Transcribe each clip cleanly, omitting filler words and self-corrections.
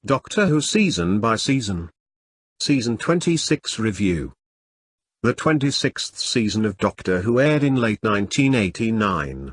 Doctor Who Season by Season. Season 26 Review. The 26th season of Doctor Who aired in late 1989.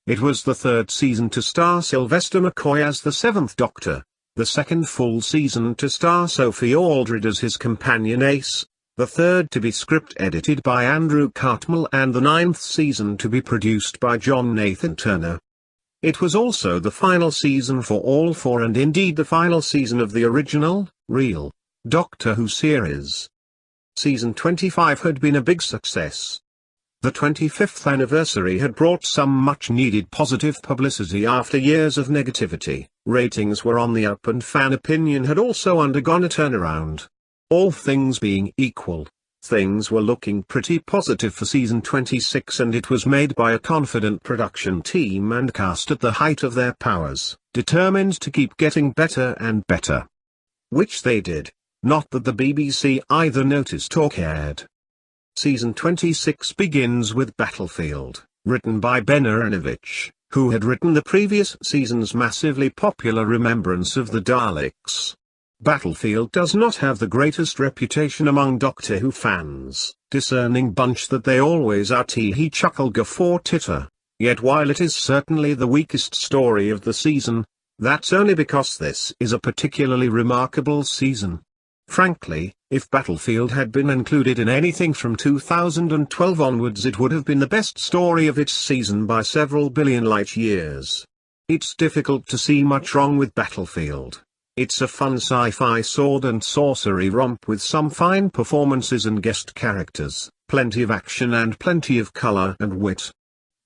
It was the third season to star Sylvester McCoy as the Seventh Doctor, the second full season to star Sophie Aldred as his companion Ace, the third to be script-edited by Andrew Cartmel, and the ninth season to be produced by John Nathan Turner. It was also the final season for all four, and indeed the final season of the original, real, Doctor Who series. Season 25 had been a big success. The 25th anniversary had brought some much-needed positive publicity after years of negativity. Ratings were on the up and fan opinion had also undergone a turnaround. All things being equal, things were looking pretty positive for season 26, and it was made by a confident production team and cast at the height of their powers, determined to keep getting better and better. Which they did, not that the BBC either noticed or cared. Season 26 begins with Battlefield, written by Ben Aaronovitch, who had written the previous season's massively popular Remembrance of the Daleks. Battlefield does not have the greatest reputation among Doctor Who fans, discerning bunch that they always are tee-hee chuckle guffaw titter, yet while it is certainly the weakest story of the season, that's only because this is a particularly remarkable season. Frankly, if Battlefield had been included in anything from 2012 onwards, it would have been the best story of its season by several billion light years. It's difficult to see much wrong with Battlefield. It's a fun sci-fi sword and sorcery romp with some fine performances and guest characters, plenty of action and plenty of color and wit.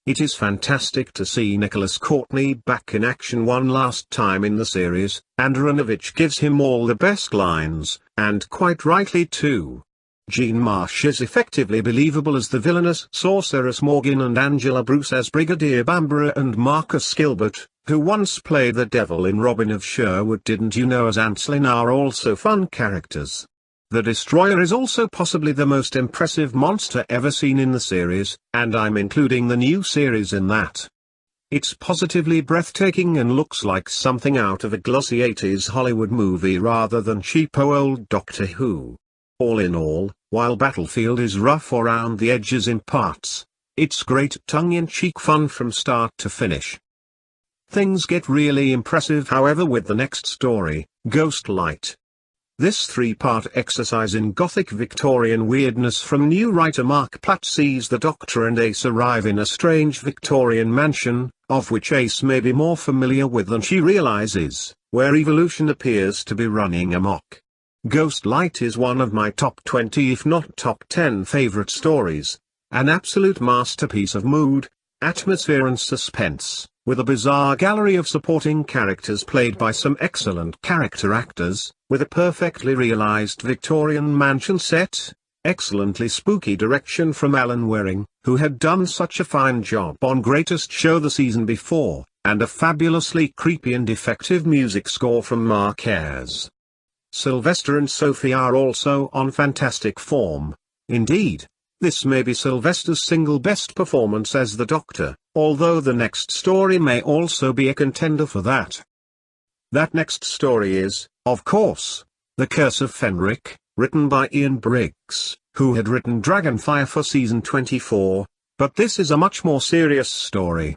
It is fantastic to see Nicholas Courtney back in action one last time in the series, and Aaronovitch gives him all the best lines, and quite rightly too. Jean Marsh is effectively believable as the villainous Sorceress Morgan, and Angela Bruce as Brigadier Bambara, and Marcus Gilbert, who once played the devil in Robin of Sherwood Didn't You Know as Anslin, are also fun characters. The Destroyer is also possibly the most impressive monster ever seen in the series, and I'm including the new series in that. It's positively breathtaking and looks like something out of a glossy 80s Hollywood movie rather than cheapo old Doctor Who. All in all, while Battlefield is rough around the edges in parts, it's great tongue-in-cheek fun from start to finish. Things get really impressive however with the next story, Ghost Light. This three-part exercise in Gothic Victorian weirdness from new writer Mark Platt sees the Doctor and Ace arrive in a strange Victorian mansion, of which Ace may be more familiar with than she realizes, where evolution appears to be running amok. Ghost Light is one of my top 20 if not top 10 favorite stories, an absolute masterpiece of mood, atmosphere and suspense, with a bizarre gallery of supporting characters played by some excellent character actors, with a perfectly realized Victorian mansion set, excellently spooky direction from Alan Waring, who had done such a fine job on Greatest Show the season before, and a fabulously creepy and effective music score from Mark Ayres. Sylvester and Sophie are also on fantastic form. Indeed, this may be Sylvester's single best performance as the Doctor, although the next story may also be a contender for that. That next story is, of course, The Curse of Fenric, written by Ian Briggs, who had written Dragonfire for season 24, but this is a much more serious story.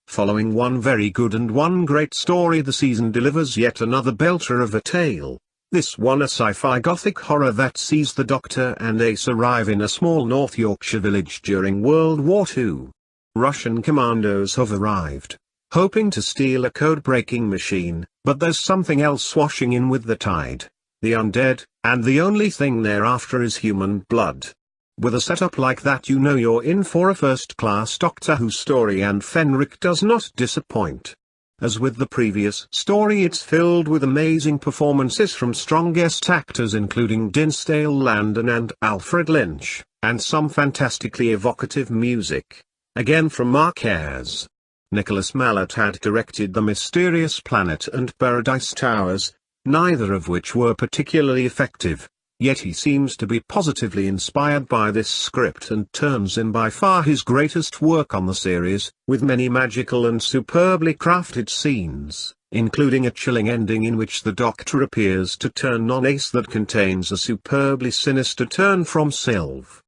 Following one very good and one great story, the season delivers yet another belter of a tale. This one a sci-fi gothic horror that sees the Doctor and Ace arrive in a small North Yorkshire village during World War II. Russian commandos have arrived, hoping to steal a code-breaking machine, but there's something else washing in with the tide, the undead, and the only thing they're after is human blood. With a setup like that, you know you're in for a first-class Doctor Who story, and Fenric does not disappoint. As with the previous story, it's filled with amazing performances from strong guest actors including Dinsdale Landon and Alfred Lynch, and some fantastically evocative music, again from Mark Ayres. Nicholas Mallet had directed The Mysterious Planet and Paradise Towers, neither of which were particularly effective, yet he seems to be positively inspired by this script and turns in by far his greatest work on the series, with many magical and superbly crafted scenes, including a chilling ending in which the Doctor appears to turn non-ace that contains a superbly sinister turn from Sylve.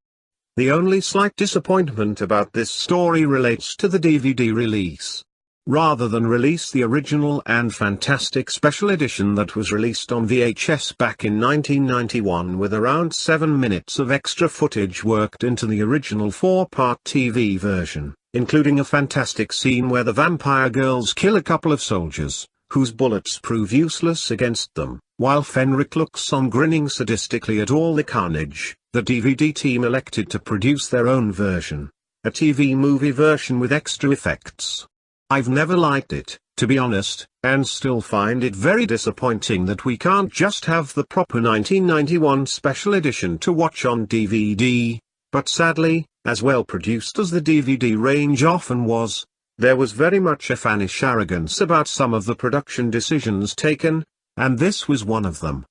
The only slight disappointment about this story relates to the DVD release. Rather than release the original and fantastic special edition that was released on VHS back in 1991 with around 7 minutes of extra footage worked into the original 4-part TV version, including a fantastic scene where the vampire girls kill a couple of soldiers, whose bullets prove useless against them, while Fenric looks on grinning sadistically at all the carnage, the DVD team elected to produce their own version, a TV movie version with extra effects. I've never liked it, to be honest, and still find it very disappointing that we can't just have the proper 1991 special edition to watch on DVD, but sadly, as well produced as the DVD range often was, there was very much a fanish arrogance about some of the production decisions taken, and this was one of them.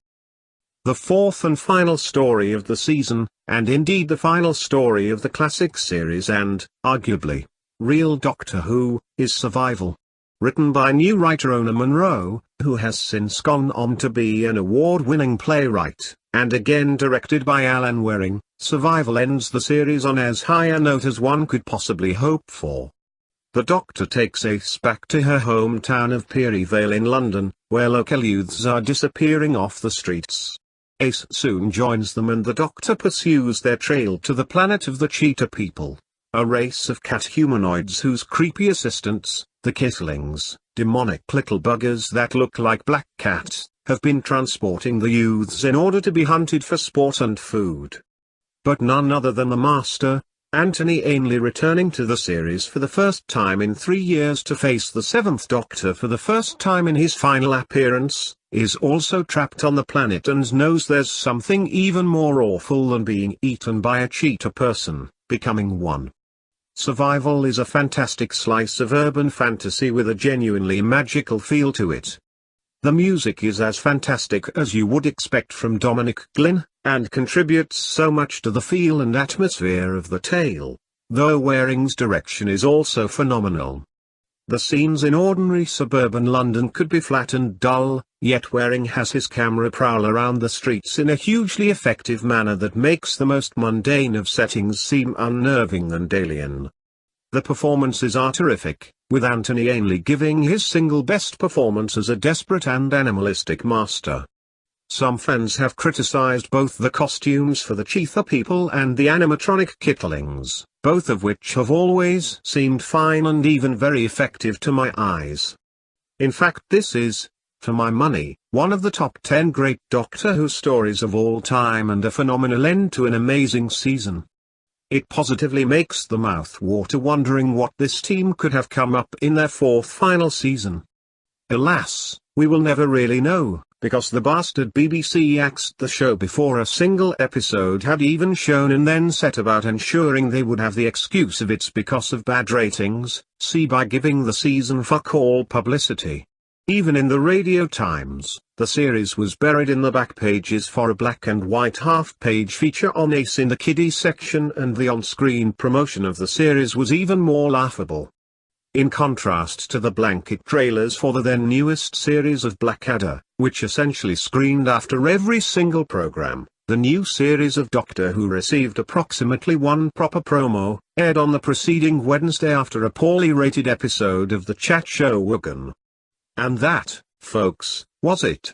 The fourth and final story of the season, and indeed the final story of the classic series and, arguably, real Doctor Who, is Survival. Written by new writer Ona Munro, who has since gone on to be an award-winning playwright, and again directed by Alan Waring, Survival ends the series on as high a note as one could possibly hope for. The Doctor takes Ace back to her hometown of Peary Vale in London, where local youths are disappearing off the streets. Ace soon joins them and the Doctor pursues their trail to the planet of the Cheetah People, a race of cat humanoids whose creepy assistants, the Kittlings, demonic little buggers that look like black cats, have been transporting the youths in order to be hunted for sport and food. But none other than the Master, Anthony Ainley, returning to the series for the first time in 3 years to face the Seventh Doctor for the first time in his final appearance, is also trapped on the planet and knows there's something even more awful than being eaten by a cheetah person, becoming one. Survival is a fantastic slice of urban fantasy with a genuinely magical feel to it. The music is as fantastic as you would expect from Dominic Glynn, and contributes so much to the feel and atmosphere of the tale, though Waring's direction is also phenomenal. The scenes in ordinary suburban London could be flat and dull, yet Waring has his camera prowl around the streets in a hugely effective manner that makes the most mundane of settings seem unnerving and alien. The performances are terrific, with Anthony Ainley giving his single best performance as a desperate and animalistic master. Some fans have criticized both the costumes for the Cheetah People and the animatronic Kittlings, both of which have always seemed fine and even very effective to my eyes. In fact, this is, for my money, one of the top 10 great Doctor Who stories of all time and a phenomenal end to an amazing season. It positively makes the mouth water wondering what this team could have come up in their fourth final season. Alas, we will never really know, because the bastard BBC axed the show before a single episode had even shown and then set about ensuring they would have the excuse of it's because of bad ratings, see by giving the season fuck all publicity. Even in the Radio Times, the series was buried in the back pages for a black and white half-page feature on Ace in the kiddies section, and the on-screen promotion of the series was even more laughable. In contrast to the blanket trailers for the then newest series of Blackadder, which essentially screened after every single program, the new series of Doctor Who received approximately one proper promo, aired on the preceding Wednesday after a poorly rated episode of the chat show Wogan. And that, folks, was it.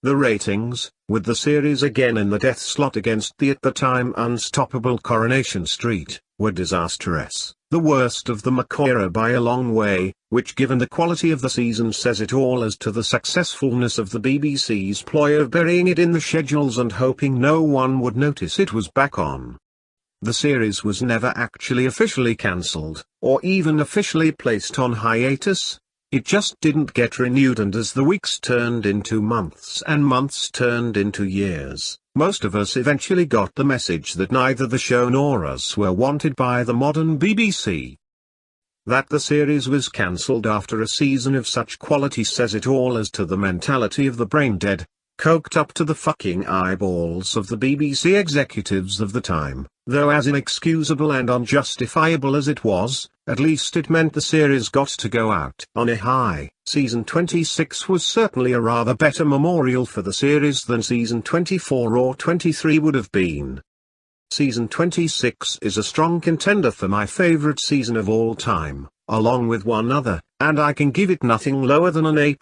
The ratings, with the series again in the death slot against the at the time unstoppable Coronation Street, were disastrous, the worst of the McCoy era by a long way, which given the quality of the season says it all as to the successfulness of the BBC's ploy of burying it in the schedules and hoping no one would notice it was back on. The series was never actually officially cancelled, or even officially placed on hiatus. It just didn't get renewed, and as the weeks turned into months and months turned into years, most of us eventually got the message that neither the show nor us were wanted by the modern BBC. That the series was cancelled after a season of such quality says it all as to the mentality of the brain-dead, coked up to the fucking eyeballs of the BBC executives of the time, Though as inexcusable and unjustifiable as it was, at least it meant the series got to go out on a high. Season 26 was certainly a rather better memorial for the series than Season 24 or 23 would have been. Season 26 is a strong contender for my favorite season of all time, along with one other, and I can give it nothing lower than an A+.